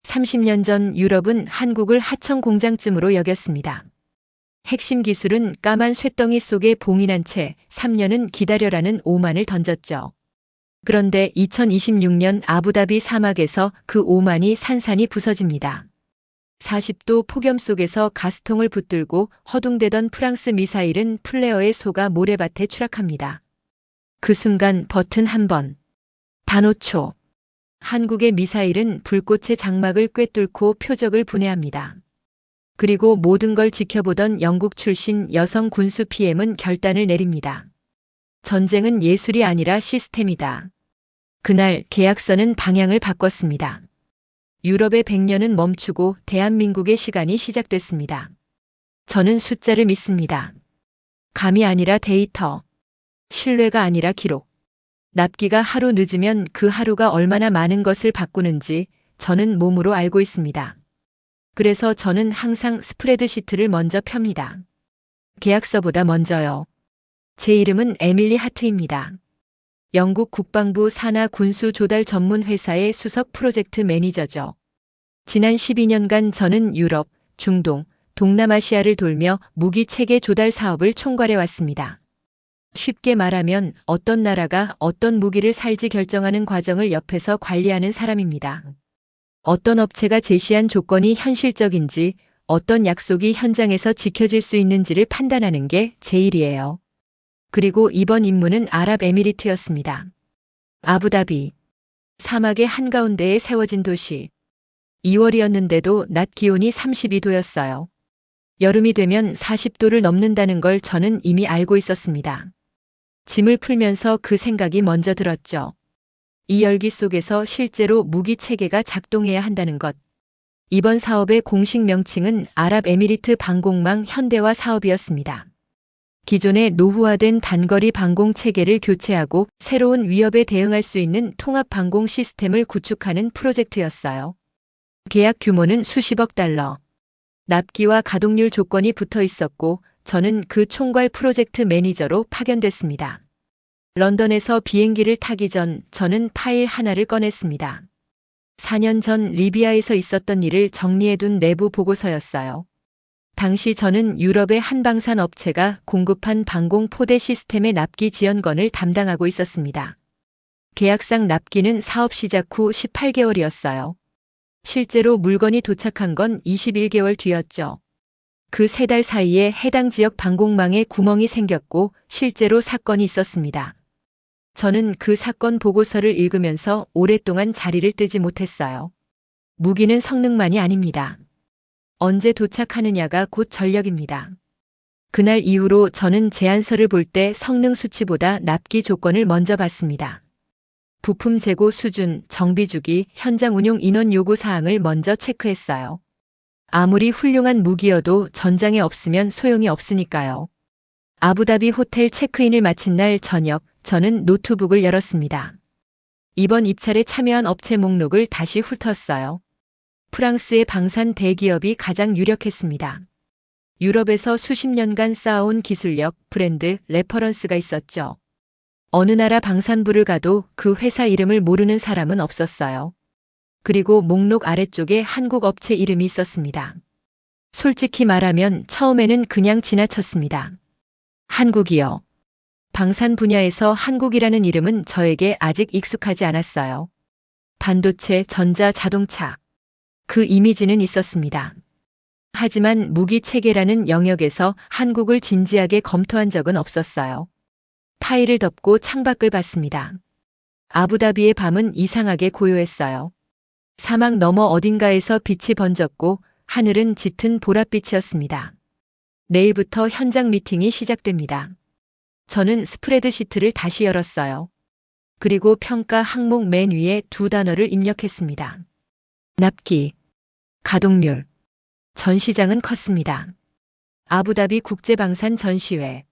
30년 전 유럽은 한국을 하청 공장쯤으로 여겼습니다. 핵심 기술은 까만 쇳덩이 속에 봉인한 채 3년은 기다려라는 오만을 던졌죠. 그런데 2026년 아부다비 사막에서 그 오만이 산산이 부서집니다. 40도 폭염 속에서 가스통을 붙들고 허둥대던 프랑스 미사일은 플레어의 속아 모래밭에 추락합니다. 그 순간 버튼 한 번. 단 5초. 한국의 미사일은 불꽃의 장막을 꿰뚫고 표적을 분해합니다. 그리고 모든 걸 지켜보던 영국 출신 여성 군수 PM은 결단을 내립니다. 전쟁은 예술이 아니라 시스템이다. 그날 계약서는 방향을 바꿨습니다. 유럽의 100년은 멈추고 대한민국의 시간이 시작됐습니다. 저는 숫자를 믿습니다. 감이 아니라 데이터. 신뢰가 아니라 기록. 납기가 하루 늦으면 그 하루가 얼마나 많은 것을 바꾸는지 저는 몸으로 알고 있습니다. 그래서 저는 항상 스프레드시트를 먼저 펴니다. 계약서보다 먼저요. 제 이름은 에밀리 하트입니다. 영국 국방부 산하 군수 조달 전문 회사의 수석 프로젝트 매니저죠. 지난 12년간 저는 유럽, 중동, 동남아시아를 돌며 무기 체계 조달 사업을 총괄해 왔습니다. 쉽게 말하면 어떤 나라가 어떤 무기를 살지 결정하는 과정을 옆에서 관리하는 사람입니다. 어떤 업체가 제시한 조건이 현실적인지, 어떤 약속이 현장에서 지켜질 수 있는지를 판단하는 게 제 일이에요. 그리고 이번 임무는 아랍에미리트였습니다. 아부다비. 사막의 한가운데에 세워진 도시. 2월이었는데도 낮 기온이 32도였어요. 여름이 되면 40도를 넘는다는 걸 저는 이미 알고 있었습니다. 짐을 풀면서 그 생각이 먼저 들었죠. 이 열기 속에서 실제로 무기 체계가 작동해야 한다는 것. 이번 사업의 공식 명칭은 아랍에미리트 방공망 현대화 사업이었습니다. 기존의 노후화된 단거리 방공 체계를 교체하고 새로운 위협에 대응할 수 있는 통합 방공 시스템을 구축하는 프로젝트였어요. 계약 규모는 수십억 달러. 납기와 가동률 조건이 붙어 있었고 저는 그 총괄 프로젝트 매니저로 파견됐습니다. 런던에서 비행기를 타기 전 저는 파일 하나를 꺼냈습니다. 4년 전 리비아에서 있었던 일을 정리해둔 내부 보고서였어요. 당시 저는 유럽의 한 방산 업체가 공급한 방공 포대 시스템의 납기 지연건을 담당하고 있었습니다. 계약상 납기는 사업 시작 후 18개월이었어요. 실제로 물건이 도착한 건 21개월 뒤였죠. 그 3달 사이에 해당 지역 방공망에 구멍이 생겼고 실제로 사건이 있었습니다. 저는 그 사건 보고서를 읽으면서 오랫동안 자리를 뜨지 못했어요. 무기는 성능만이 아닙니다. 언제 도착하느냐가 곧 전력입니다. 그날 이후로 저는 제안서를 볼 때 성능 수치보다 납기 조건을 먼저 봤습니다. 부품 재고 수준, 정비 주기, 현장 운용 인원 요구 사항을 먼저 체크했어요. 아무리 훌륭한 무기여도 전장에 없으면 소용이 없으니까요. 아부다비 호텔 체크인을 마친 날 저녁, 저는 노트북을 열었습니다. 이번 입찰에 참여한 업체 목록을 다시 훑었어요. 프랑스의 방산 대기업이 가장 유력했습니다. 유럽에서 수십 년간 쌓아온 기술력, 브랜드, 레퍼런스가 있었죠. 어느 나라 방산부를 가도 그 회사 이름을 모르는 사람은 없었어요. 그리고 목록 아래쪽에 한국 업체 이름이 있었습니다. 솔직히 말하면 처음에는 그냥 지나쳤습니다. 한국이요. 방산 분야에서 한국이라는 이름은 저에게 아직 익숙하지 않았어요. 반도체, 전자, 자동차. 그 이미지는 있었습니다. 하지만 무기 체계라는 영역에서 한국을 진지하게 검토한 적은 없었어요. 파일을 덮고 창밖을 봤습니다. 아부다비의 밤은 이상하게 고요했어요. 사막 너머 어딘가에서 빛이 번졌고 하늘은 짙은 보랏빛이었습니다. 내일부터 현장 미팅이 시작됩니다. 저는 스프레드시트를 다시 열었어요. 그리고 평가 항목 맨 위에 2단어를 입력했습니다. 납기, 가동률. 전시장은 컸습니다. 아부다비 국제방산 전시회.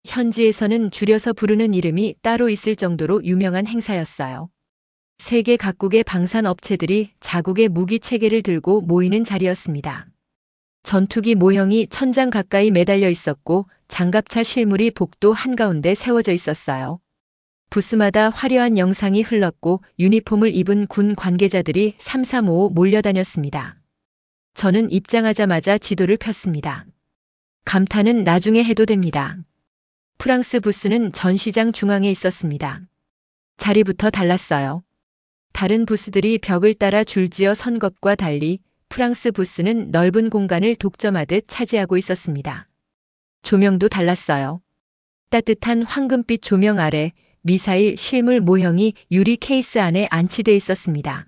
현지에서는 줄여서 부르는 이름이 따로 있을 정도로 유명한 행사였어요. 세계 각국의 방산 업체들이 자국의 무기 체계를 들고 모이는 자리였습니다. 전투기 모형이 천장 가까이 매달려 있었고 장갑차 실물이 복도 한가운데 세워져 있었어요. 부스마다 화려한 영상이 흘렀고 유니폼을 입은 군 관계자들이 삼삼오오 몰려다녔습니다. 저는 입장하자마자 지도를 폈습니다. 감탄은 나중에 해도 됩니다. 프랑스 부스는 전시장 중앙에 있었습니다. 자리부터 달랐어요. 다른 부스들이 벽을 따라 줄지어 선 것과 달리 프랑스 부스는 넓은 공간을 독점하듯 차지하고 있었습니다. 조명도 달랐어요. 따뜻한 황금빛 조명 아래 미사일 실물 모형이 유리 케이스 안에 안치돼 있었습니다.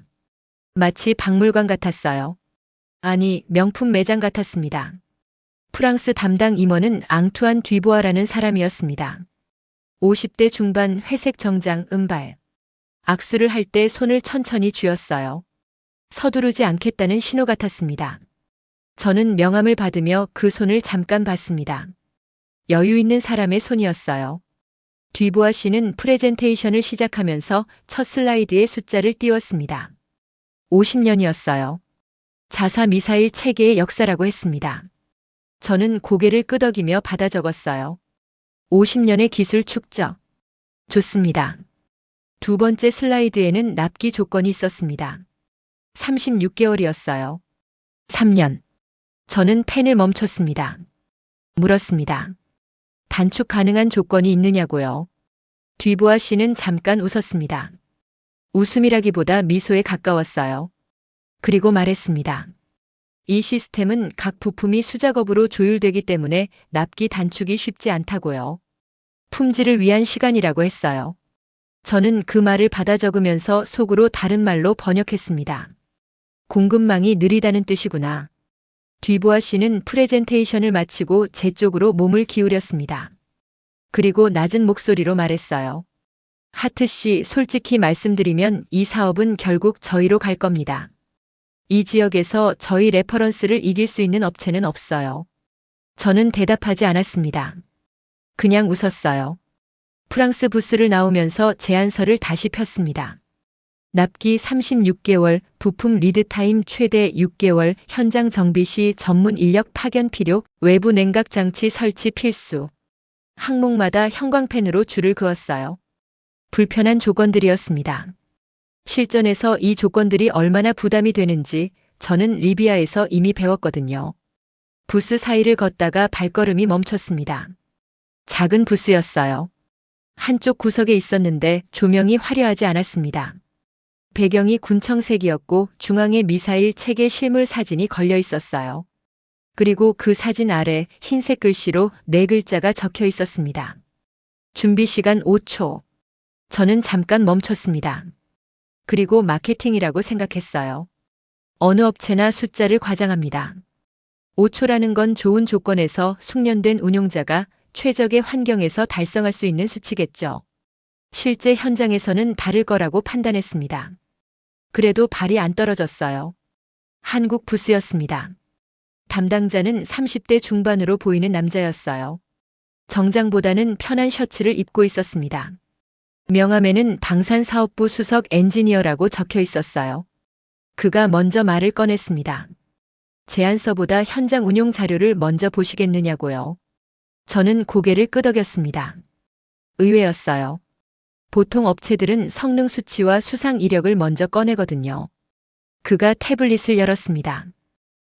마치 박물관 같았어요. 아니, 명품 매장 같았습니다. 프랑스 담당 임원은 앙투안 듀보아라는 사람이었습니다. 50대 중반 회색 정장 은발. 악수를 할 때 손을 천천히 쥐었어요. 서두르지 않겠다는 신호 같았습니다. 저는 명함을 받으며 그 손을 잠깐 봤습니다. 여유 있는 사람의 손이었어요. 듀보아 씨는 프레젠테이션을 시작하면서 첫 슬라이드에 숫자를 띄웠습니다. 50년이었어요. 자사 미사일 체계의 역사라고 했습니다. 저는 고개를 끄덕이며 받아 적었어요. 50년의 기술 축적. 좋습니다. 두 번째 슬라이드에는 납기 조건이 있었습니다. 36개월이었어요. 3년. 저는 펜을 멈췄습니다. 물었습니다. 단축 가능한 조건이 있느냐고요. 듀보아 씨는 잠깐 웃었습니다. 웃음이라기보다 미소에 가까웠어요. 그리고 말했습니다. 이 시스템은 각 부품이 수작업으로 조율되기 때문에 납기 단축이 쉽지 않다고요. 품질을 위한 시간이라고 했어요. 저는 그 말을 받아 적으면서 속으로 다른 말로 번역했습니다. 공급망이 느리다는 뜻이구나. 듀보아 씨는 프레젠테이션을 마치고 제 쪽으로 몸을 기울였습니다. 그리고 낮은 목소리로 말했어요. 하트 씨, 솔직히 말씀드리면 이 사업은 결국 저희로 갈 겁니다. 이 지역에서 저희 레퍼런스를 이길 수 있는 업체는 없어요. 저는 대답하지 않았습니다. 그냥 웃었어요. 프랑스 부스를 나오면서 제안서를 다시 폈습니다. 납기 36개월, 부품 리드타임 최대 6개월, 현장 정비 시 전문 인력 파견 필요, 외부 냉각 장치 설치 필수. 항목마다 형광펜으로 줄을 그었어요. 불편한 조건들이었습니다. 실전에서 이 조건들이 얼마나 부담이 되는지 저는 리비아에서 이미 배웠거든요. 부스 사이를 걷다가 발걸음이 멈췄습니다. 작은 부스였어요. 한쪽 구석에 있었는데 조명이 화려하지 않았습니다. 배경이 군청색이었고 중앙에 미사일 체계 실물 사진이 걸려 있었어요. 그리고 그 사진 아래 흰색 글씨로 4글자가 적혀 있었습니다. 준비 시간 5초. 저는 잠깐 멈췄습니다. 그리고 마케팅이라고 생각했어요. 어느 업체나 숫자를 과장합니다. 5초라는 건 좋은 조건에서 숙련된 운용자가 최적의 환경에서 달성할 수 있는 수치겠죠. 실제 현장에서는 다를 거라고 판단했습니다. 그래도 발이 안 떨어졌어요. 한국 부스였습니다. 담당자는 30대 중반으로 보이는 남자였어요. 정장보다는 편한 셔츠를 입고 있었습니다. 명함에는 방산사업부 수석 엔지니어라고 적혀 있었어요. 그가 먼저 말을 꺼냈습니다. 제안서보다 현장 운용 자료를 먼저 보시겠느냐고요. 저는 고개를 끄덕였습니다. 의외였어요. 보통 업체들은 성능 수치와 수상 이력을 먼저 꺼내거든요. 그가 태블릿을 열었습니다.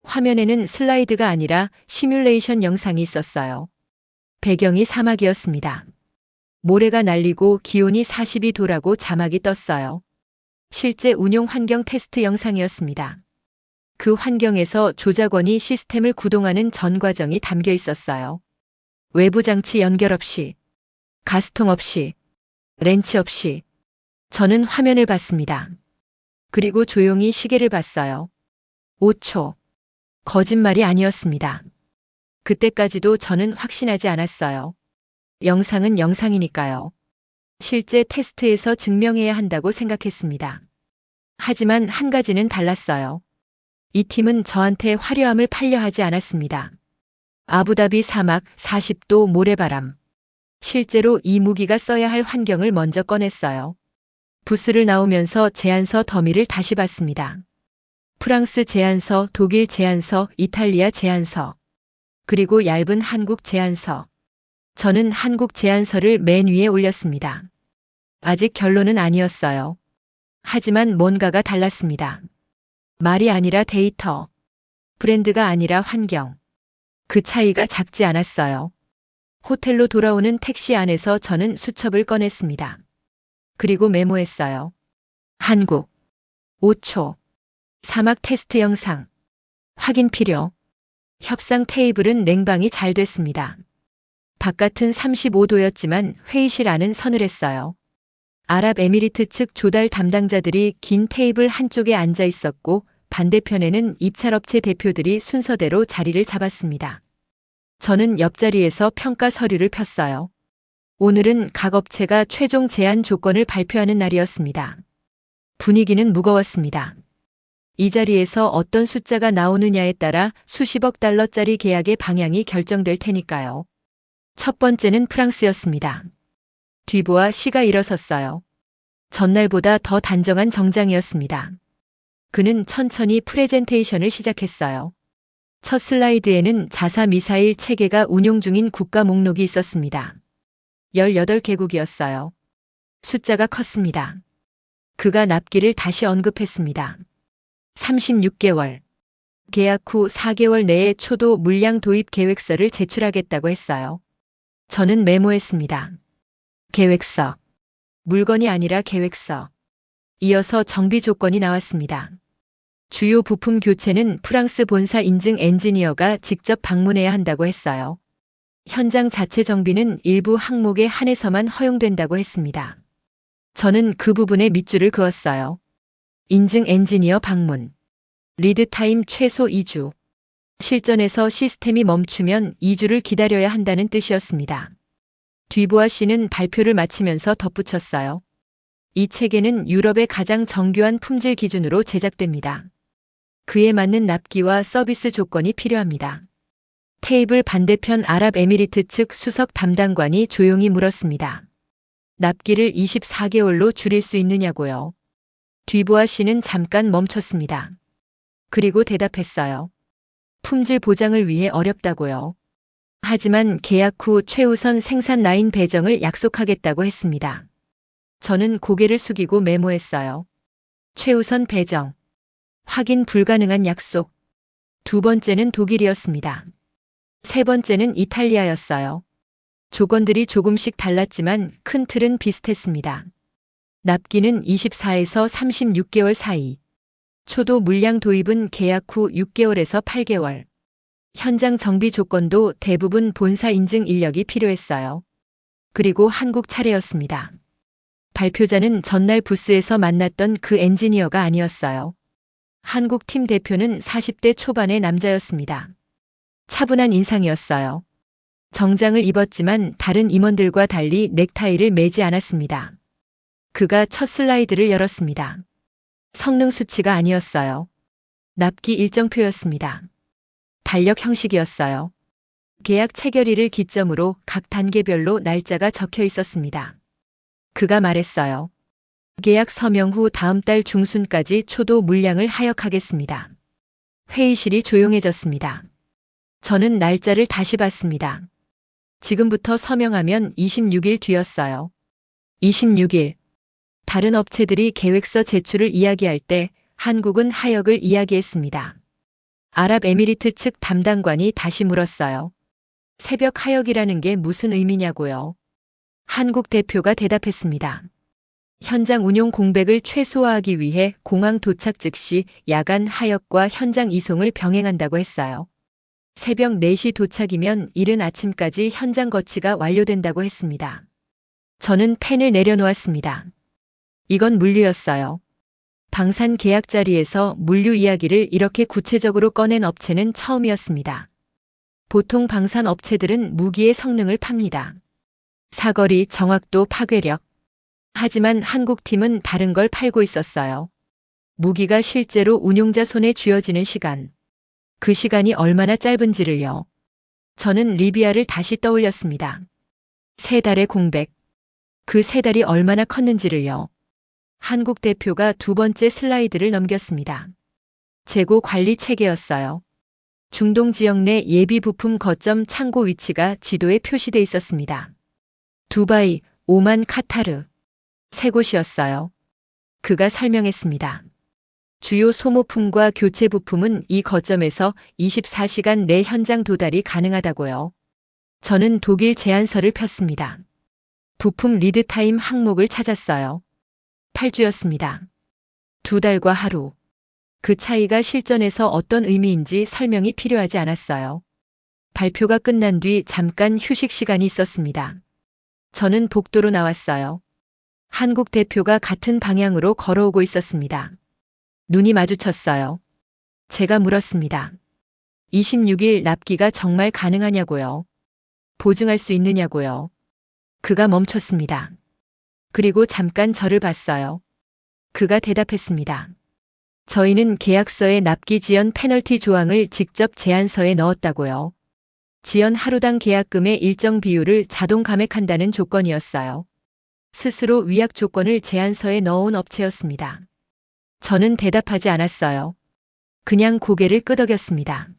화면에는 슬라이드가 아니라 시뮬레이션 영상이 있었어요. 배경이 사막이었습니다. 모래가 날리고 기온이 42도라고 자막이 떴어요. 실제 운용 환경 테스트 영상이었습니다. 그 환경에서 조작원이 시스템을 구동하는 전 과정이 담겨 있었어요. 외부 장치 연결 없이, 가스통 없이, 렌치 없이. 저는 화면을 봤습니다. 그리고 조용히 시계를 봤어요. 5초. 거짓말이 아니었습니다. 그때까지도 저는 확신하지 않았어요. 영상은 영상이니까요. 실제 테스트에서 증명해야 한다고 생각했습니다. 하지만 한 가지는 달랐어요. 이 팀은 저한테 화려함을 팔려 하지 않았습니다. 아부다비 사막 40도 모래바람. 실제로 이 무기가 써야 할 환경을 먼저 꺼냈어요. 부스를 나오면서 제안서 더미를 다시 봤습니다. 프랑스 제안서, 독일 제안서, 이탈리아 제안서, 그리고 얇은 한국 제안서. 저는 한국 제안서를 맨 위에 올렸습니다. 아직 결론은 아니었어요. 하지만 뭔가가 달랐습니다. 말이 아니라 데이터. 브랜드가 아니라 환경. 그 차이가 작지 않았어요. 호텔로 돌아오는 택시 안에서 저는 수첩을 꺼냈습니다. 그리고 메모했어요. 한국. 5초. 사막 테스트 영상. 확인 필요. 협상 테이블은 냉방이 잘 됐습니다. 바깥은 35도였지만 회의실 안은 서늘했어요. 아랍에미리트 측 조달 담당자들이 긴 테이블 한쪽에 앉아 있었고 반대편에는 입찰업체 대표들이 순서대로 자리를 잡았습니다. 저는 옆자리에서 평가 서류를 폈어요. 오늘은 각 업체가 최종 제안 조건을 발표하는 날이었습니다. 분위기는 무거웠습니다. 이 자리에서 어떤 숫자가 나오느냐에 따라 수십억 달러짜리 계약의 방향이 결정될 테니까요. 첫 번째는 프랑스였습니다. 듀보아 씨가 일어섰어요. 전날보다 더 단정한 정장이었습니다. 그는 천천히 프레젠테이션을 시작했어요. 첫 슬라이드에는 자사 미사일 체계가 운용 중인 국가 목록이 있었습니다. 18개국이었어요. 숫자가 컸습니다. 그가 납기를 다시 언급했습니다. 36개월. 계약 후 4개월 내에 초도 물량 도입 계획서를 제출하겠다고 했어요. 저는 메모했습니다. 계획서. 물건이 아니라 계획서. 이어서 정비 조건이 나왔습니다. 주요 부품 교체는 프랑스 본사 인증 엔지니어가 직접 방문해야 한다고 했어요. 현장 자체 정비는 일부 항목에 한해서만 허용된다고 했습니다. 저는 그 부분에 밑줄을 그었어요. 인증 엔지니어 방문. 리드 타임 최소 2주. 실전에서 시스템이 멈추면 2주를 기다려야 한다는 뜻이었습니다. 듀보아 씨는 발표를 마치면서 덧붙였어요. 이 체계는 유럽의 가장 정교한 품질 기준으로 제작됩니다. 그에 맞는 납기와 서비스 조건이 필요합니다. 테이블 반대편 아랍에미리트 측 수석 담당관이 조용히 물었습니다. 납기를 24개월로 줄일 수 있느냐고요. 듀보아 씨는 잠깐 멈췄습니다. 그리고 대답했어요. 품질 보장을 위해 어렵다고요. 하지만 계약 후 최우선 생산 라인 배정을 약속하겠다고 했습니다. 저는 고개를 숙이고 메모했어요. 최우선 배정. 확인 불가능한 약속. 두 번째는 독일이었습니다. 세 번째는 이탈리아였어요. 조건들이 조금씩 달랐지만 큰 틀은 비슷했습니다. 납기는 24에서 36개월 사이. 초도 물량 도입은 계약 후 6개월에서 8개월. 현장 정비 조건도 대부분 본사 인증 인력이 필요했어요. 그리고 한국 차례였습니다. 발표자는 전날 부스에서 만났던 그 엔지니어가 아니었어요. 한국 팀 대표는 40대 초반의 남자였습니다. 차분한 인상이었어요. 정장을 입었지만 다른 임원들과 달리 넥타이를 매지 않았습니다. 그가 첫 슬라이드를 열었습니다. 성능 수치가 아니었어요. 납기 일정표였습니다. 달력 형식이었어요. 계약 체결일을 기점으로 각 단계별로 날짜가 적혀 있었습니다. 그가 말했어요. 계약 서명 후 다음 달 중순까지 초도 물량을 하역하겠습니다. 회의실이 조용해졌습니다. 저는 날짜를 다시 봤습니다. 지금부터 서명하면 26일 뒤였어요. 26일. 다른 업체들이 계획서 제출을 이야기할 때 한국은 하역을 이야기했습니다. 아랍에미리트 측 담당관이 다시 물었어요. 새벽 하역이라는 게 무슨 의미냐고요. 한국 대표가 대답했습니다. 현장 운용 공백을 최소화하기 위해 공항 도착 즉시 야간 하역과 현장 이송을 병행한다고 했어요. 새벽 4시 도착이면 이른 아침까지 현장 거치가 완료된다고 했습니다. 저는 펜을 내려놓았습니다. 이건 물류였어요. 방산 계약 자리에서 물류 이야기를 이렇게 구체적으로 꺼낸 업체는 처음이었습니다. 보통 방산 업체들은 무기의 성능을 팝니다. 사거리, 정확도, 파괴력. 하지만 한국 팀은 다른 걸 팔고 있었어요. 무기가 실제로 운용자 손에 쥐어지는 시간. 그 시간이 얼마나 짧은지를요. 저는 리비아를 다시 떠올렸습니다. 3달의 공백. 그 3달이 얼마나 컸는지를요. 한국 대표가 두 번째 슬라이드를 넘겼습니다. 재고 관리 체계였어요. 중동 지역 내 예비 부품 거점 창고 위치가 지도에 표시돼 있었습니다. 두바이, 오만, 카타르. 세 곳이었어요. 그가 설명했습니다. 주요 소모품과 교체 부품은 이 거점에서 24시간 내 현장 도달이 가능하다고요. 저는 독일 제안서를 폈습니다. 부품 리드타임 항목을 찾았어요. 8주였습니다. 2달과 하루. 그 차이가 실전에서 어떤 의미인지 설명이 필요하지 않았어요. 발표가 끝난 뒤 잠깐 휴식 시간이 있었습니다. 저는 복도로 나왔어요. 한국 대표가 같은 방향으로 걸어오고 있었습니다. 눈이 마주쳤어요. 제가 물었습니다. 26일 납기가 정말 가능하냐고요? 보증할 수 있느냐고요? 그가 멈췄습니다. 그리고 잠깐 저를 봤어요. 그가 대답했습니다. 저희는 계약서에 납기 지연 페널티 조항을 직접 제안서에 넣었다고요. 지연 하루당 계약금의 일정 비율을 자동 감액한다는 조건이었어요. 스스로 위약 조건을 제안서에 넣어온 업체였습니다. 저는 대답하지 않았어요. 그냥 고개를 끄덕였습니다.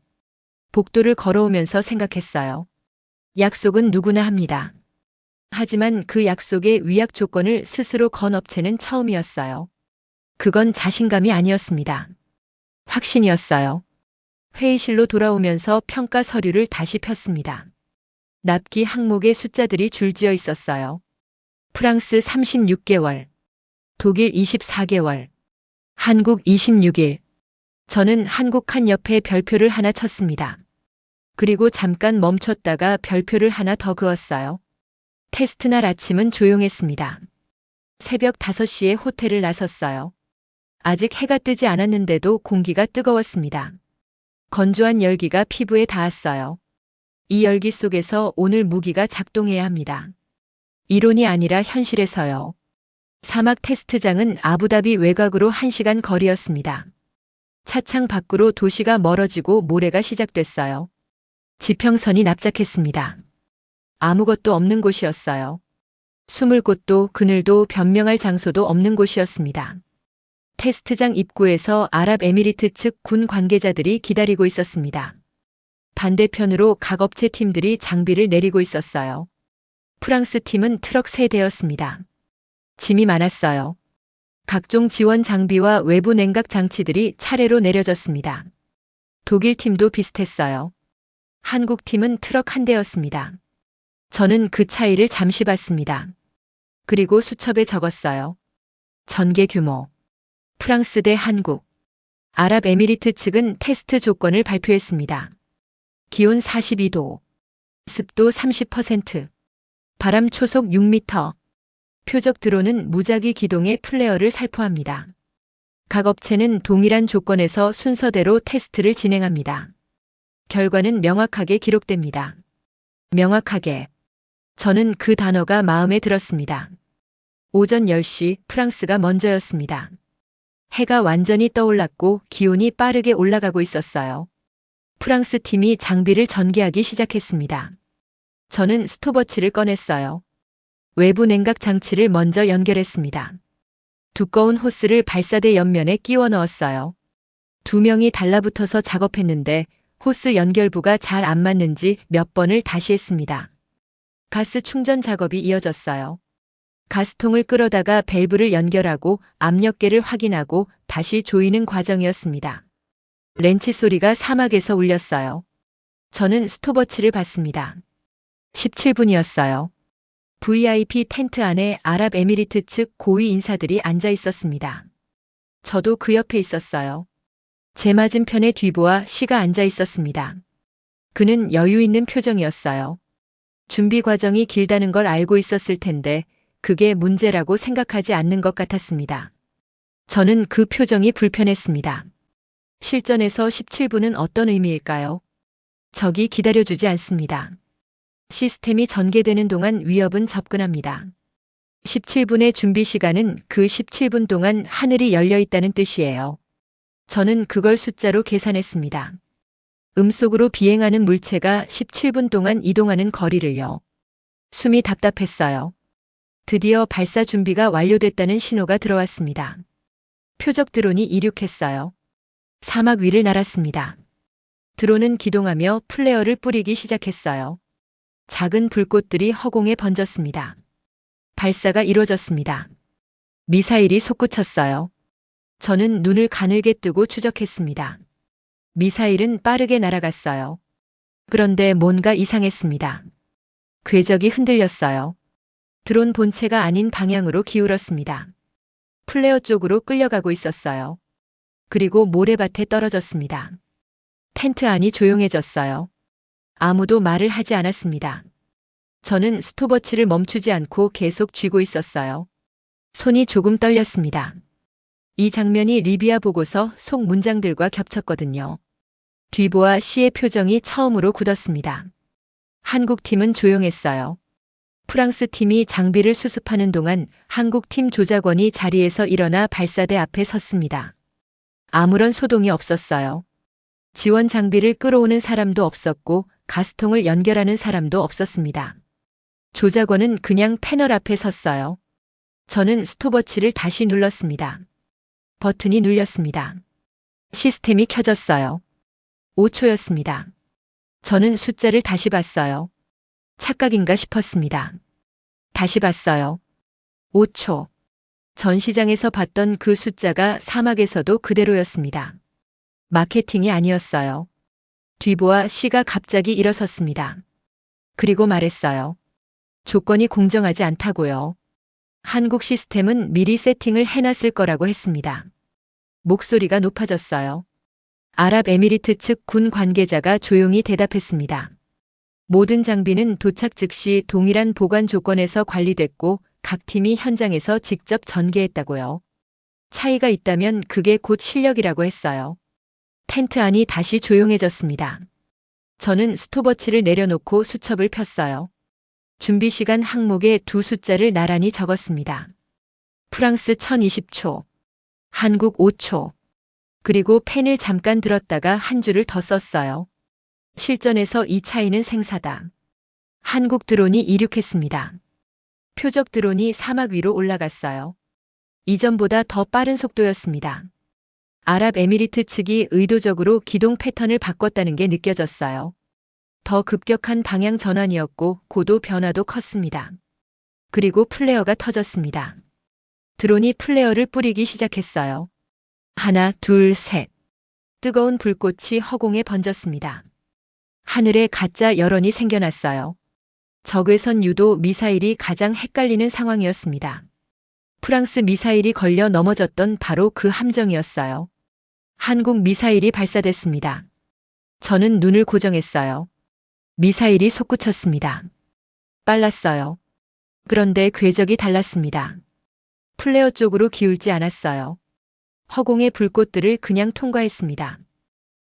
복도를 걸어오면서 생각했어요. 약속은 누구나 합니다. 하지만 그 약속의 위약 조건을 스스로 건 업체는 처음이었어요. 그건 자신감이 아니었습니다. 확신이었어요. 회의실로 돌아오면서 평가 서류를 다시 폈습니다. 납기 항목의 숫자들이 줄지어 있었어요. 프랑스 36개월, 독일 24개월, 한국 26일. 저는 한국 칸 옆에 별표를 하나 쳤습니다. 그리고 잠깐 멈췄다가 별표를 하나 더 그었어요. 테스트 날 아침은 조용했습니다. 새벽 5시에 호텔을 나섰어요. 아직 해가 뜨지 않았는데도 공기가 뜨거웠습니다. 건조한 열기가 피부에 닿았어요. 이 열기 속에서 오늘 무기가 작동해야 합니다. 이론이 아니라 현실에서요. 사막 테스트장은 아부다비 외곽으로 1시간 거리였습니다. 차창 밖으로 도시가 멀어지고 모래가 시작됐어요. 지평선이 납작했습니다. 아무것도 없는 곳이었어요. 숨을 곳도 그늘도 변명할 장소도 없는 곳이었습니다. 테스트장 입구에서 아랍에미리트 측 군 관계자들이 기다리고 있었습니다. 반대편으로 각 업체 팀들이 장비를 내리고 있었어요. 프랑스 팀은 트럭 3대였습니다. 짐이 많았어요. 각종 지원 장비와 외부 냉각 장치들이 차례로 내려졌습니다. 독일 팀도 비슷했어요. 한국 팀은 트럭 1대였습니다. 저는 그 차이를 잠시 봤습니다. 그리고 수첩에 적었어요. 전개 규모. 프랑스 대 한국. 아랍에미리트 측은 테스트 조건을 발표했습니다. 기온 42도. 습도 30%. 바람 초속 6m. 표적 드론은 무작위 기동의 플레어를 살포합니다. 각 업체는 동일한 조건에서 순서대로 테스트를 진행합니다. 결과는 명확하게 기록됩니다. 명확하게. 저는 그 단어가 마음에 들었습니다. 오전 10시 프랑스가 먼저였습니다. 해가 완전히 떠올랐고 기온이 빠르게 올라가고 있었어요. 프랑스 팀이 장비를 전개하기 시작했습니다. 저는 스톱워치를 꺼냈어요. 외부 냉각 장치를 먼저 연결했습니다. 두꺼운 호스를 발사대 옆면에 끼워 넣었어요. 2명이 달라붙어서 작업했는데 호스 연결부가 잘 안 맞는지 몇 번을 다시 했습니다. 가스 충전 작업이 이어졌어요. 가스통을 끌어다가 밸브를 연결하고 압력계를 확인하고 다시 조이는 과정이었습니다. 렌치 소리가 사막에서 울렸어요. 저는 스톱워치를 봤습니다. 17분이었어요. VIP 텐트 안에 아랍에미리트 측 고위 인사들이 앉아 있었습니다. 저도 그 옆에 있었어요. 제 맞은편에 뒤보아 씨가 앉아 있었습니다. 그는 여유 있는 표정이었어요. 준비 과정이 길다는 걸 알고 있었을 텐데 그게 문제라고 생각하지 않는 것 같았습니다. 저는 그 표정이 불편했습니다. 실전에서 17분은 어떤 의미일까요? 적이 기다려주지 않습니다. 시스템이 전개되는 동안 위협은 접근합니다. 17분의 준비 시간은 그 17분 동안 하늘이 열려 있다는 뜻이에요. 저는 그걸 숫자로 계산했습니다. 음속으로 비행하는 물체가 17분 동안 이동하는 거리를요. 숨이 답답했어요. 드디어 발사 준비가 완료됐다는 신호가 들어왔습니다. 표적 드론이 이륙했어요. 사막 위를 날았습니다. 드론은 기동하며 플레어를 뿌리기 시작했어요. 작은 불꽃들이 허공에 번졌습니다. 발사가 이루어졌습니다. 미사일이 솟구쳤어요. 저는 눈을 가늘게 뜨고 추적했습니다. 미사일은 빠르게 날아갔어요. 그런데 뭔가 이상했습니다. 궤적이 흔들렸어요. 드론 본체가 아닌 방향으로 기울었습니다. 플레어 쪽으로 끌려가고 있었어요. 그리고 모래밭에 떨어졌습니다. 텐트 안이 조용해졌어요. 아무도 말을 하지 않았습니다. 저는 스톱워치를 멈추지 않고 계속 쥐고 있었어요. 손이 조금 떨렸습니다. 이 장면이 리비아 보고서 속 문장들과 겹쳤거든요. 뒤보아 씨의 표정이 처음으로 굳었습니다. 한국 팀은 조용했어요. 프랑스 팀이 장비를 수습하는 동안 한국 팀 조작원이 자리에서 일어나 발사대 앞에 섰습니다. 아무런 소동이 없었어요. 지원 장비를 끌어오는 사람도 없었고 가스통을 연결하는 사람도 없었습니다. 조작원은 그냥 패널 앞에 섰어요. 저는 스톱워치를 다시 눌렀습니다. 버튼이 눌렸습니다. 시스템이 켜졌어요. 5초였습니다. 저는 숫자를 다시 봤어요. 착각인가 싶었습니다. 다시 봤어요. 5초. 전시장에서 봤던 그 숫자가 사막에서도 그대로였습니다. 마케팅이 아니었어요. 뒤보아 씨가 갑자기 일어섰습니다. 그리고 말했어요. 조건이 공정하지 않다고요. 한국 시스템은 미리 세팅을 해놨을 거라고 했습니다. 목소리가 높아졌어요. 아랍에미리트 측 군 관계자가 조용히 대답했습니다. 모든 장비는 도착 즉시 동일한 보관 조건에서 관리됐고 각 팀이 현장에서 직접 전개했다고요. 차이가 있다면 그게 곧 실력이라고 했어요. 텐트 안이 다시 조용해졌습니다. 저는 스톱워치를 내려놓고 수첩을 폈어요. 준비 시간 항목에 두 숫자를 나란히 적었습니다. 프랑스 1020초, 한국 5초, 그리고 펜을 잠깐 들었다가 한 줄을 더 썼어요. 실전에서 이 차이는 생사다. 한국 드론이 이륙했습니다. 표적 드론이 사막 위로 올라갔어요. 이전보다 더 빠른 속도였습니다. 아랍에미리트 측이 의도적으로 기동 패턴을 바꿨다는 게 느껴졌어요. 더 급격한 방향 전환이었고 고도 변화도 컸습니다. 그리고 플레어가 터졌습니다. 드론이 플레어를 뿌리기 시작했어요. 하나, 둘, 셋. 뜨거운 불꽃이 허공에 번졌습니다. 하늘에 가짜 여론이 생겨났어요. 적외선 유도 미사일이 가장 헷갈리는 상황이었습니다. 프랑스 미사일이 걸려 넘어졌던 바로 그 함정이었어요. 한국 미사일이 발사됐습니다. 저는 눈을 고정했어요. 미사일이 솟구쳤습니다. 빨랐어요. 그런데 궤적이 달랐습니다. 플레어 쪽으로 기울지 않았어요. 허공의 불꽃들을 그냥 통과했습니다.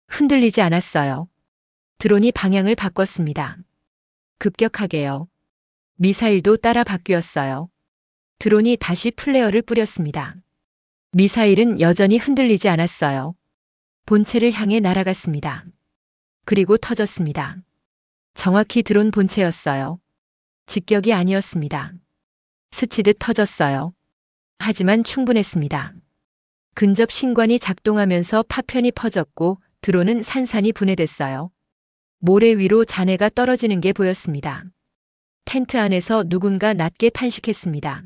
흔들리지 않았어요. 드론이 방향을 바꿨습니다. 급격하게요. 미사일도 따라 바뀌었어요. 드론이 다시 플레어를 뿌렸습니다. 미사일은 여전히 흔들리지 않았어요. 본체를 향해 날아갔습니다. 그리고 터졌습니다. 정확히 드론 본체였어요. 직격이 아니었습니다. 스치듯 터졌어요. 하지만 충분했습니다. 근접 신관이 작동하면서 파편이 퍼졌고 드론은 산산이 분해됐어요. 모래 위로 잔해가 떨어지는 게 보였습니다. 텐트 안에서 누군가 낮게 탄식했습니다.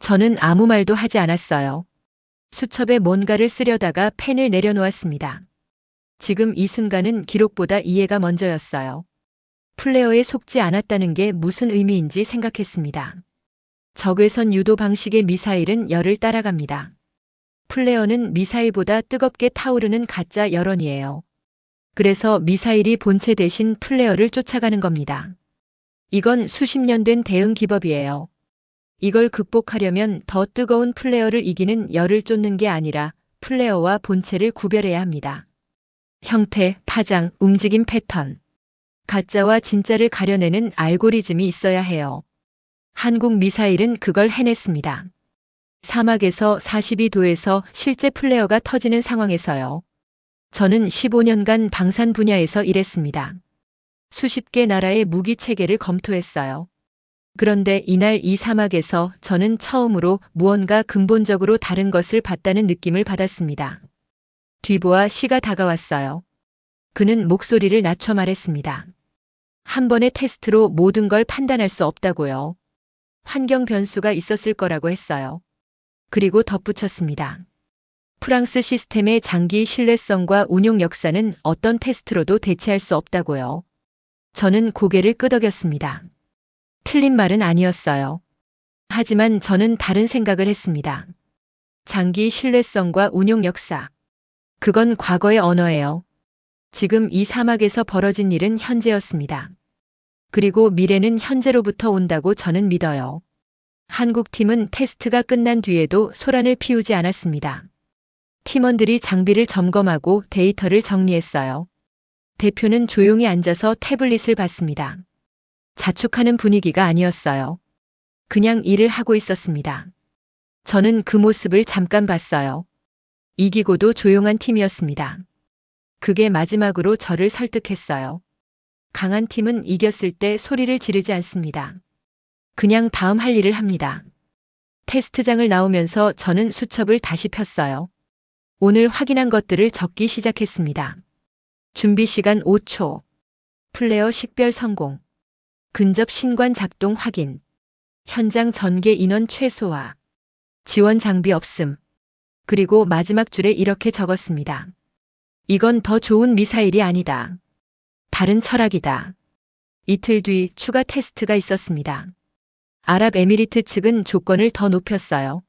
저는 아무 말도 하지 않았어요. 수첩에 뭔가를 쓰려다가 펜을 내려놓았습니다. 지금 이 순간은 기록보다 이해가 먼저였어요. 플레어에 속지 않았다는 게 무슨 의미인지 생각했습니다. 적외선 유도 방식의 미사일은 열을 따라갑니다. 플레어는 미사일보다 뜨겁게 타오르는 가짜 여론이에요. 그래서 미사일이 본체 대신 플레어를 쫓아가는 겁니다. 이건 수십 년 된 대응 기법이에요. 이걸 극복하려면 더 뜨거운 플레어를 이기는 열을 쫓는 게 아니라 플레어와 본체를 구별해야 합니다. 형태, 파장, 움직임 패턴. 가짜와 진짜를 가려내는 알고리즘이 있어야 해요. 한국 미사일은 그걸 해냈습니다. 사막에서 42도에서 실제 플레어가 터지는 상황에서요. 저는 15년간 방산 분야에서 일했습니다. 수십 개 나라의 무기 체계를 검토했어요. 그런데 이날 이 사막에서 저는 처음으로 무언가 근본적으로 다른 것을 봤다는 느낌을 받았습니다. 뒤보아 씨가 다가왔어요. 그는 목소리를 낮춰 말했습니다. 한 번의 테스트로 모든 걸 판단할 수 없다고요. 환경 변수가 있었을 거라고 했어요. 그리고 덧붙였습니다. 프랑스 시스템의 장기 신뢰성과 운용 역사는 어떤 테스트로도 대체할 수 없다고요. 저는 고개를 끄덕였습니다. 틀린 말은 아니었어요. 하지만 저는 다른 생각을 했습니다. 장기 신뢰성과 운용 역사. 그건 과거의 언어예요. 지금 이 사막에서 벌어진 일은 현재였습니다. 그리고 미래는 현재로부터 온다고 저는 믿어요. 한국 팀은 테스트가 끝난 뒤에도 소란을 피우지 않았습니다. 팀원들이 장비를 점검하고 데이터를 정리했어요. 대표는 조용히 앉아서 태블릿을 봤습니다. 자축하는 분위기가 아니었어요. 그냥 일을 하고 있었습니다. 저는 그 모습을 잠깐 봤어요. 이기고도 조용한 팀이었습니다. 그게 마지막으로 저를 설득했어요. 강한 팀은 이겼을 때 소리를 지르지 않습니다. 그냥 다음 할 일을 합니다. 테스트장을 나오면서 저는 수첩을 다시 폈어요. 오늘 확인한 것들을 적기 시작했습니다. 준비 시간 5초. 플레어 식별 성공. 근접 신관 작동 확인. 현장 전개 인원 최소화. 지원 장비 없음. 그리고 마지막 줄에 이렇게 적었습니다. 이건 더 좋은 미사일이 아니다. 다른 철학이다. 이틀 뒤 추가 테스트가 있었습니다. 아랍에미리트 측은 조건을 더 높였어요.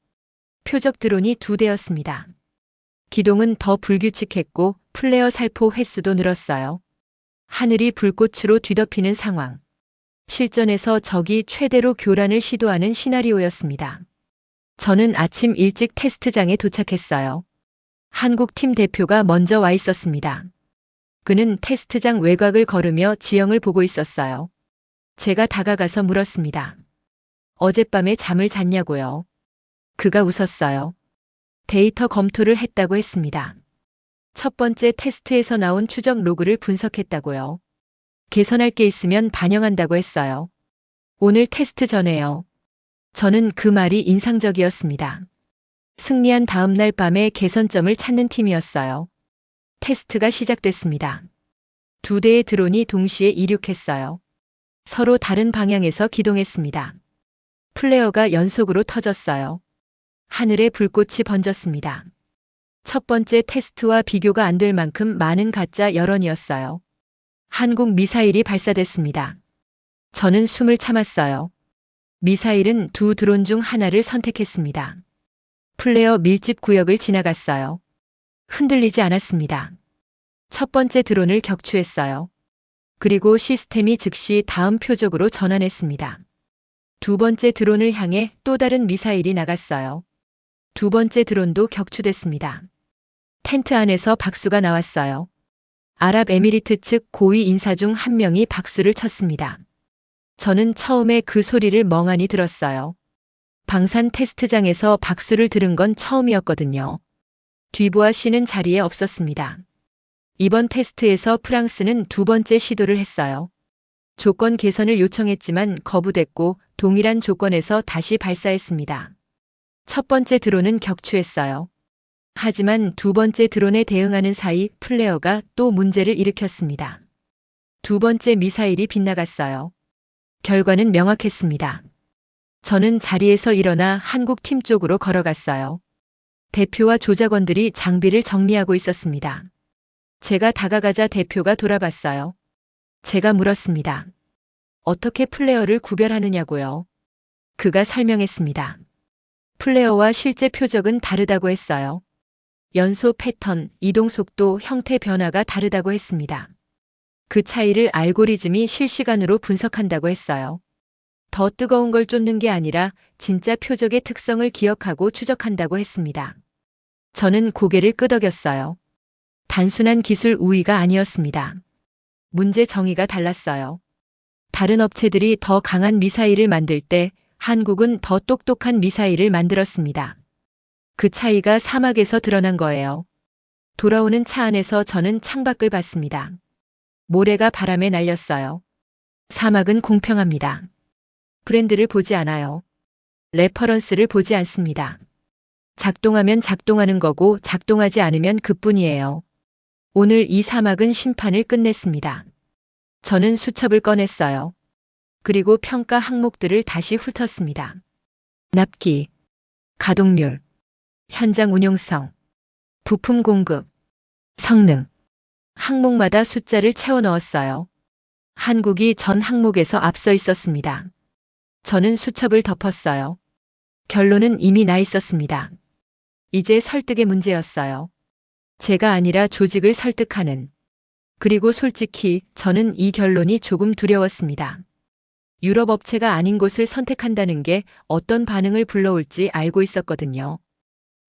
표적 드론이 2대였습니다. 기동은 더 불규칙했고 플레어 살포 횟수도 늘었어요. 하늘이 불꽃으로 뒤덮이는 상황. 실전에서 적이 최대로 교란을 시도하는 시나리오였습니다. 저는 아침 일찍 테스트장에 도착했어요. 한국 팀 대표가 먼저 와 있었습니다. 그는 테스트장 외곽을 걸으며 지형을 보고 있었어요. 제가 다가가서 물었습니다. 어젯밤에 잠을 잤냐고요? 그가 웃었어요. 데이터 검토를 했다고 했습니다. 첫 번째 테스트에서 나온 추적 로그를 분석했다고요. 개선할 게 있으면 반영한다고 했어요. 오늘 테스트 전에요. 저는 그 말이 인상적이었습니다. 승리한 다음 날 밤에 개선점을 찾는 팀이었어요. 테스트가 시작됐습니다. 2대의 드론이 동시에 이륙했어요. 서로 다른 방향에서 기동했습니다. 플레어가 연속으로 터졌어요. 하늘에 불꽃이 번졌습니다. 첫 번째 테스트와 비교가 안 될 만큼 많은 가짜 여론이었어요. 한국 미사일이 발사됐습니다. 저는 숨을 참았어요. 미사일은 2 드론 중 하나를 선택했습니다. 플레어 밀집 구역을 지나갔어요. 흔들리지 않았습니다. 첫 번째 드론을 격추했어요. 그리고 시스템이 즉시 다음 표적으로 전환했습니다. 2번째 드론을 향해 또 다른 미사일이 나갔어요. 2번째 드론도 격추됐습니다. 텐트 안에서 박수가 나왔어요. 아랍에미리트 측 고위 인사 중 한 명이 박수를 쳤습니다. 저는 처음에 그 소리를 멍하니 들었어요. 방산 테스트장에서 박수를 들은 건 처음이었거든요. 듀보아 씨는 자리에 없었습니다. 이번 테스트에서 프랑스는 2번째 시도를 했어요. 조건 개선을 요청했지만 거부됐고 동일한 조건에서 다시 발사했습니다. 첫 번째 드론은 격추했어요. 하지만 2번째 드론에 대응하는 사이 플레어가 또 문제를 일으켰습니다. 2번째 미사일이 빗나갔어요. 결과는 명확했습니다. 저는 자리에서 일어나 한국 팀 쪽으로 걸어갔어요. 대표와 조작원들이 장비를 정리하고 있었습니다. 제가 다가가자 대표가 돌아봤어요. 제가 물었습니다. 어떻게 플레어를 구별하느냐고요? 그가 설명했습니다. 플레어와 실제 표적은 다르다고 했어요. 연소 패턴, 이동 속도, 형태 변화가 다르다고 했습니다. 그 차이를 알고리즘이 실시간으로 분석한다고 했어요. 더 뜨거운 걸 쫓는 게 아니라 진짜 표적의 특성을 기억하고 추적한다고 했습니다. 저는 고개를 끄덕였어요. 단순한 기술 우위가 아니었습니다. 문제 정의가 달랐어요. 다른 업체들이 더 강한 미사일을 만들 때 한국은 더 똑똑한 미사일을 만들었습니다. 그 차이가 사막에서 드러난 거예요. 돌아오는 차 안에서 저는 창밖을 봤습니다. 모래가 바람에 날렸어요. 사막은 공평합니다. 브랜드를 보지 않아요. 레퍼런스를 보지 않습니다. 작동하면 작동하는 거고 작동하지 않으면 그뿐이에요. 오늘 이 사막은 심판을 끝냈습니다. 저는 수첩을 꺼냈어요. 그리고 평가 항목들을 다시 훑었습니다. 납기, 가동률, 현장 운용성, 부품 공급, 성능. 항목마다 숫자를 채워 넣었어요. 한국이 전 항목에서 앞서 있었습니다. 저는 수첩을 덮었어요. 결론은 이미 나 있었습니다. 이제 설득의 문제였어요. 제가 아니라 조직을 설득하는. 그리고 솔직히 저는 이 결론이 조금 두려웠습니다. 유럽 업체가 아닌 곳을 선택한다는 게 어떤 반응을 불러올지 알고 있었거든요.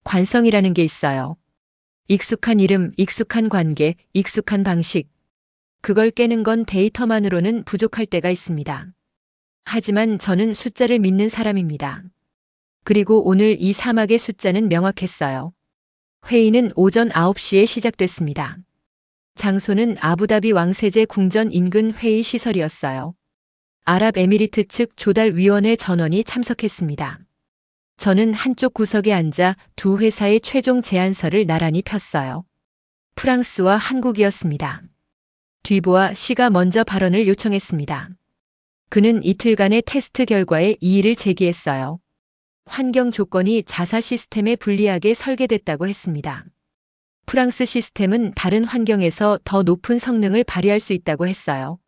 관성이라는 게 있어요. 익숙한 이름, 익숙한 관계, 익숙한 방식. 그걸 깨는 건 데이터만으로는 부족할 때가 있습니다. 하지만 저는 숫자를 믿는 사람입니다. 그리고 오늘 이 사막의 숫자는 명확했어요. 회의는 오전 9시에 시작됐습니다. 장소는 아부다비 왕세제 궁전 인근 회의 시설이었어요. 아랍에미리트 측 조달위원회 전원이 참석했습니다. 저는 한쪽 구석에 앉아 두 회사의 최종 제안서를 나란히 폈어요. 프랑스와 한국이었습니다. 듀보아 씨가 먼저 발언을 요청했습니다. 그는 이틀간의 테스트 결과에 이의를 제기했어요. 환경 조건이 자사 시스템에 불리하게 설계됐다고 했습니다. 프랑스 시스템은 다른 환경에서 더 높은 성능을 발휘할 수 있다고 했어요.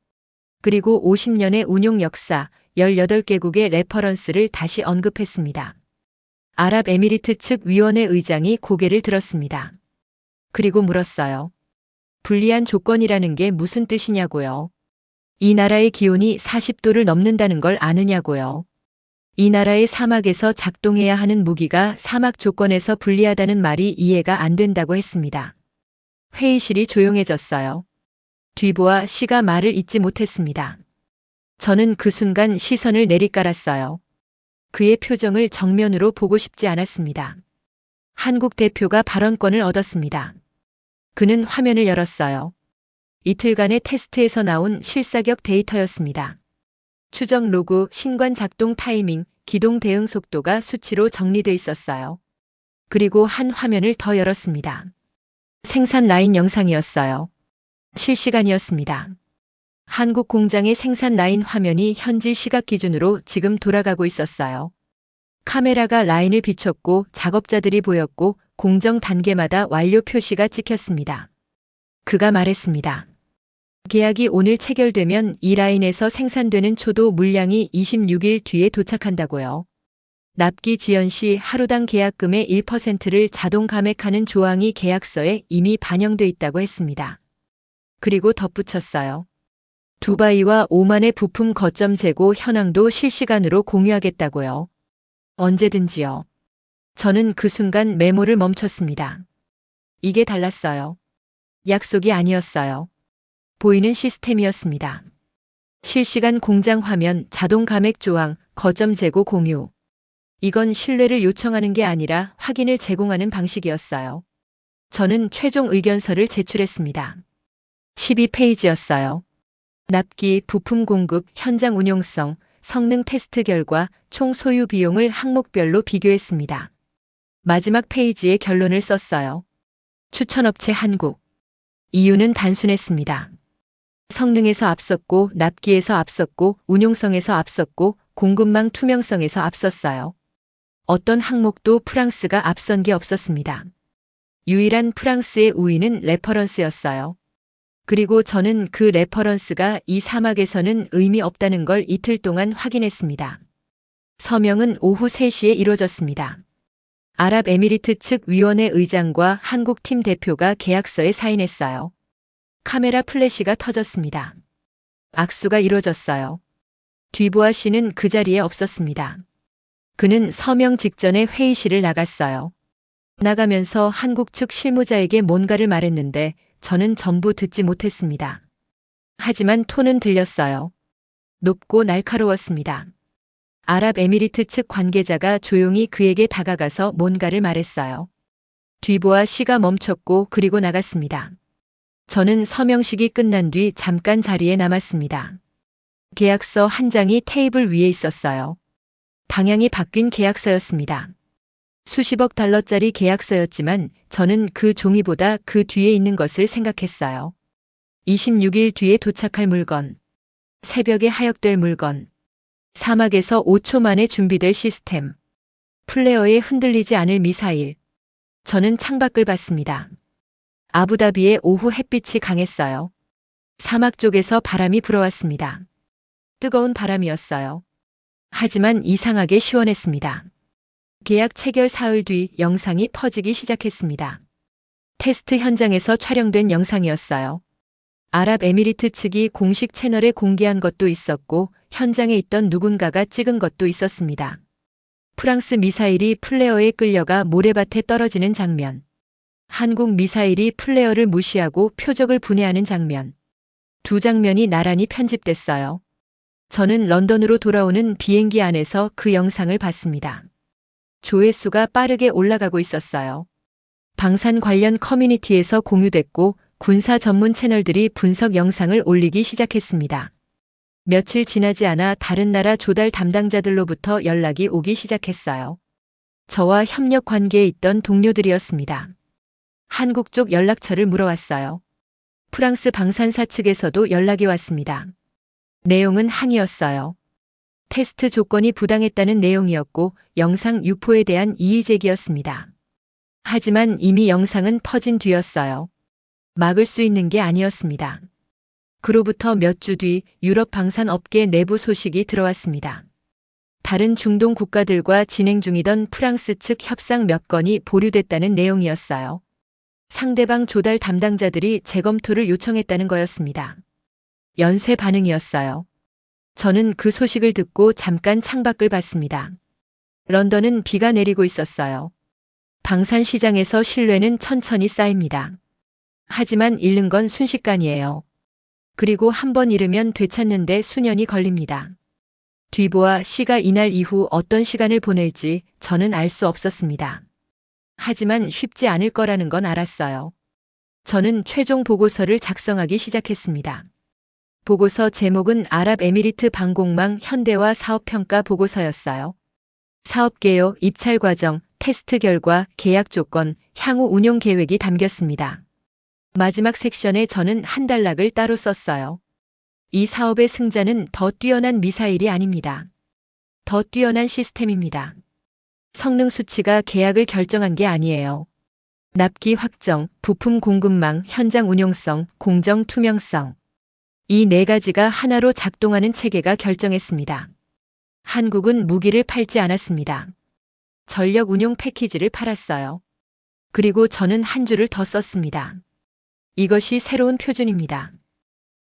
그리고 50년의 운용 역사, 18개국의 레퍼런스를 다시 언급했습니다. 아랍에미리트 측 위원회 의장이 고개를 들었습니다. 그리고 물었어요. 불리한 조건이라는 게 무슨 뜻이냐고요. 이 나라의 기온이 40도를 넘는다는 걸 아느냐고요. 이 나라의 사막에서 작동해야 하는 무기가 사막 조건에서 불리하다는 말이 이해가 안 된다고 했습니다. 회의실이 조용해졌어요. 듀보아 씨가 말을 잇지 못했습니다. 저는 그 순간 시선을 내리깔았어요. 그의 표정을 정면으로 보고 싶지 않았습니다. 한국 대표가 발언권을 얻었습니다. 그는 화면을 열었어요. 이틀간의 테스트에서 나온 실사격 데이터였습니다. 추적 로그, 신관 작동 타이밍, 기동 대응 속도가 수치로 정리돼 있었어요. 그리고 한 화면을 더 열었습니다. 생산 라인 영상이었어요. 실시간이었습니다. 한국 공장의 생산 라인 화면이 현지 시각 기준으로 지금 돌아가고 있었어요. 카메라가 라인을 비췄고 작업자들이 보였고 공정 단계마다 완료 표시가 찍혔습니다. 그가 말했습니다. 계약이 오늘 체결되면 이 라인에서 생산되는 초도 물량이 26일 뒤에 도착한다고요. 납기 지연 시 하루당 계약금의 1%를 자동 감액하는 조항이 계약서에 이미 반영돼 있다고 했습니다. 그리고 덧붙였어요. 두바이와 오만의 부품 거점 재고 현황도 실시간으로 공유하겠다고요. 언제든지요. 저는 그 순간 메모를 멈췄습니다. 이게 달랐어요. 약속이 아니었어요. 보이는 시스템이었습니다. 실시간 공장 화면, 자동 감액 조항, 거점 재고 공유. 이건 신뢰를 요청하는 게 아니라 확인을 제공하는 방식이었어요. 저는 최종 의견서를 제출했습니다. 12페이지였어요. 납기, 부품 공급, 현장 운용성, 성능 테스트 결과, 총 소요 비용을 항목별로 비교했습니다. 마지막 페이지에 결론을 썼어요. 추천업체 한국. 이유는 단순했습니다. 성능에서 앞섰고, 납기에서 앞섰고, 운용성에서 앞섰고, 공급망 투명성에서 앞섰어요. 어떤 항목도 프랑스가 앞선 게 없었습니다. 유일한 프랑스의 우위는 레퍼런스였어요. 그리고 저는 그 레퍼런스가 이 사막에서는 의미 없다는 걸 이틀 동안 확인했습니다. 서명은 오후 3시에 이루어졌습니다. 아랍에미리트 측 위원회 의장과 한국 팀 대표가 계약서에 사인했어요. 카메라 플래시가 터졌습니다. 악수가 이루어졌어요. 듀보아 씨는 그 자리에 없었습니다. 그는 서명 직전에 회의실을 나갔어요. 나가면서 한국 측 실무자에게 뭔가를 말했는데 저는 전부 듣지 못했습니다. 하지만 톤은 들렸어요. 높고 날카로웠습니다. 아랍에미리트 측 관계자가 조용히 그에게 다가가서 뭔가를 말했어요. 듀보아 씨가 멈췄고 그리고 나갔습니다. 저는 서명식이 끝난 뒤 잠깐 자리에 남았습니다. 계약서 한 장이 테이블 위에 있었어요. 방향이 바뀐 계약서였습니다. 수십억 달러짜리 계약서였지만 저는 그 종이보다 그 뒤에 있는 것을 생각했어요. 26일 뒤에 도착할 물건, 새벽에 하역될 물건, 사막에서 5초 만에 준비될 시스템, 플레어에 흔들리지 않을 미사일, 저는 창밖을 봤습니다. 아부다비의 오후 햇빛이 강했어요. 사막 쪽에서 바람이 불어왔습니다. 뜨거운 바람이었어요. 하지만 이상하게 시원했습니다. 계약 체결 사흘 뒤 영상이 퍼지기 시작했습니다. 테스트 현장에서 촬영된 영상이었어요. 아랍에미리트 측이 공식 채널에 공개한 것도 있었고 현장에 있던 누군가가 찍은 것도 있었습니다. 프랑스 미사일이 플레어에 끌려가 모래밭에 떨어지는 장면. 한국 미사일이 플레어를 무시하고 표적을 분해하는 장면. 두 장면이 나란히 편집됐어요. 저는 런던으로 돌아오는 비행기 안에서 그 영상을 봤습니다. 조회수가 빠르게 올라가고 있었어요. 방산 관련 커뮤니티에서 공유됐고 군사 전문 채널들이 분석 영상을 올리기 시작했습니다. 며칠 지나지 않아 다른 나라 조달 담당자들로부터 연락이 오기 시작했어요. 저와 협력 관계에 있던 동료들이었습니다. 한국 쪽 연락처를 물어왔어요. 프랑스 방산사 측에서도 연락이 왔습니다. 내용은 항의였어요. 테스트 조건이 부당했다는 내용이었고 영상 유포에 대한 이의 제기였습니다. 하지만 이미 영상은 퍼진 뒤였어요. 막을 수 있는 게 아니었습니다. 그로부터 몇 주 뒤 유럽 방산 업계 내부 소식이 들어왔습니다. 다른 중동 국가들과 진행 중이던 프랑스 측 협상 몇 건이 보류됐다는 내용이었어요. 상대방 조달 담당자들이 재검토를 요청했다는 거였습니다. 연쇄 반응이었어요. 저는 그 소식을 듣고 잠깐 창밖을 봤습니다. 런던은 비가 내리고 있었어요. 방산 시장에서 신뢰는 천천히 쌓입니다. 하지만 잃는 건 순식간이에요. 그리고 한 번 잃으면 되찾는데 수년이 걸립니다. 뒤보아 씨가 이날 이후 어떤 시간을 보낼지 저는 알 수 없었습니다. 하지만 쉽지 않을 거라는 건 알았어요. 저는 최종 보고서를 작성하기 시작했습니다. 보고서 제목은 아랍에미리트 방공망 현대화 사업평가 보고서였어요. 사업 개요, 입찰 과정, 테스트 결과, 계약 조건, 향후 운용 계획이 담겼습니다. 마지막 섹션에 저는 한 단락을 따로 썼어요. 이 사업의 승자는 더 뛰어난 미사일이 아닙니다. 더 뛰어난 시스템입니다. 성능 수치가 계약을 결정한 게 아니에요. 납기 확정, 부품 공급망, 현장 운용성, 공정 투명성. 이 네 가지가 하나로 작동하는 체계가 결정했습니다. 한국은 무기를 팔지 않았습니다. 전력 운용 패키지를 팔았어요. 그리고 저는 한 줄을 더 썼습니다. 이것이 새로운 표준입니다.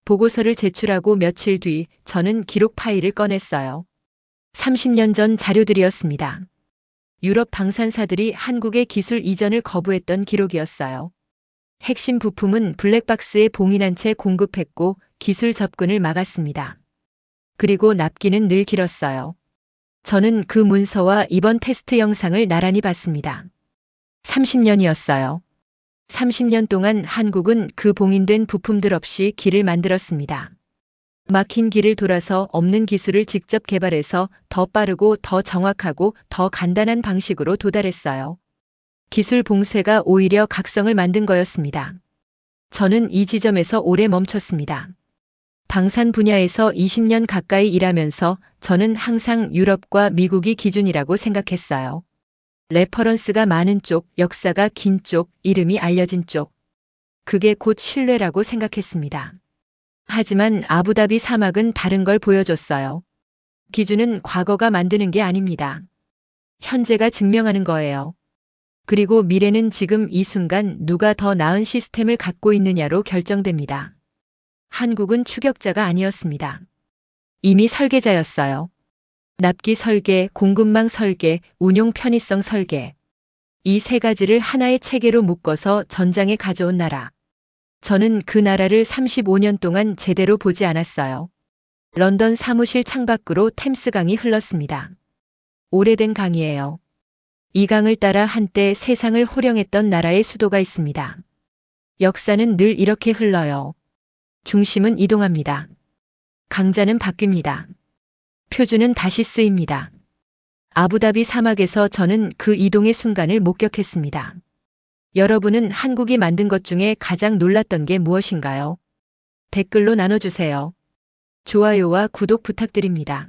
보고서를 제출하고 며칠 뒤 저는 기록 파일을 꺼냈어요. 30년 전 자료들이었습니다. 유럽 방산사들이 한국의 기술 이전을 거부했던 기록이었어요. 핵심 부품은 블랙박스에 봉인한 채 공급했고 기술 접근을 막았습니다. 그리고 납기는 늘 길었어요. 저는 그 문서와 이번 테스트 영상을 나란히 봤습니다. 30년이었어요. 30년 동안 한국은 그 봉인된 부품들 없이 길을 만들었습니다. 막힌 길을 돌아서 없는 기술을 직접 개발해서 더 빠르고 더 정확하고 더 간단한 방식으로 도달했어요. 기술 봉쇄가 오히려 각성을 만든 거였습니다. 저는 이 지점에서 오래 멈췄습니다. 방산 분야에서 20년 가까이 일하면서 저는 항상 유럽과 미국이 기준이라고 생각했어요. 레퍼런스가 많은 쪽, 역사가 긴 쪽, 이름이 알려진 쪽. 그게 곧 신뢰라고 생각했습니다. 하지만 아부다비 사막은 다른 걸 보여줬어요. 기준은 과거가 만드는 게 아닙니다. 현재가 증명하는 거예요. 그리고 미래는 지금 이 순간 누가 더 나은 시스템을 갖고 있느냐로 결정됩니다. 한국은 추격자가 아니었습니다. 이미 설계자였어요. 납기 설계, 공급망 설계, 운용 편의성 설계. 이 세 가지를 하나의 체계로 묶어서 전장에 가져온 나라. 저는 그 나라를 35년 동안 제대로 보지 않았어요. 런던 사무실 창밖으로 템스강이 흘렀습니다. 오래된 강이에요. 이 강을 따라 한때 세상을 호령했던 나라의 수도가 있습니다. 역사는 늘 이렇게 흘러요. 중심은 이동합니다. 강자는 바뀝니다. 표준은 다시 쓰입니다. 아부다비 사막에서 저는 그 이동의 순간을 목격했습니다. 여러분은 한국이 만든 것 중에 가장 놀랐던 게 무엇인가요? 댓글로 나눠주세요. 좋아요와 구독 부탁드립니다.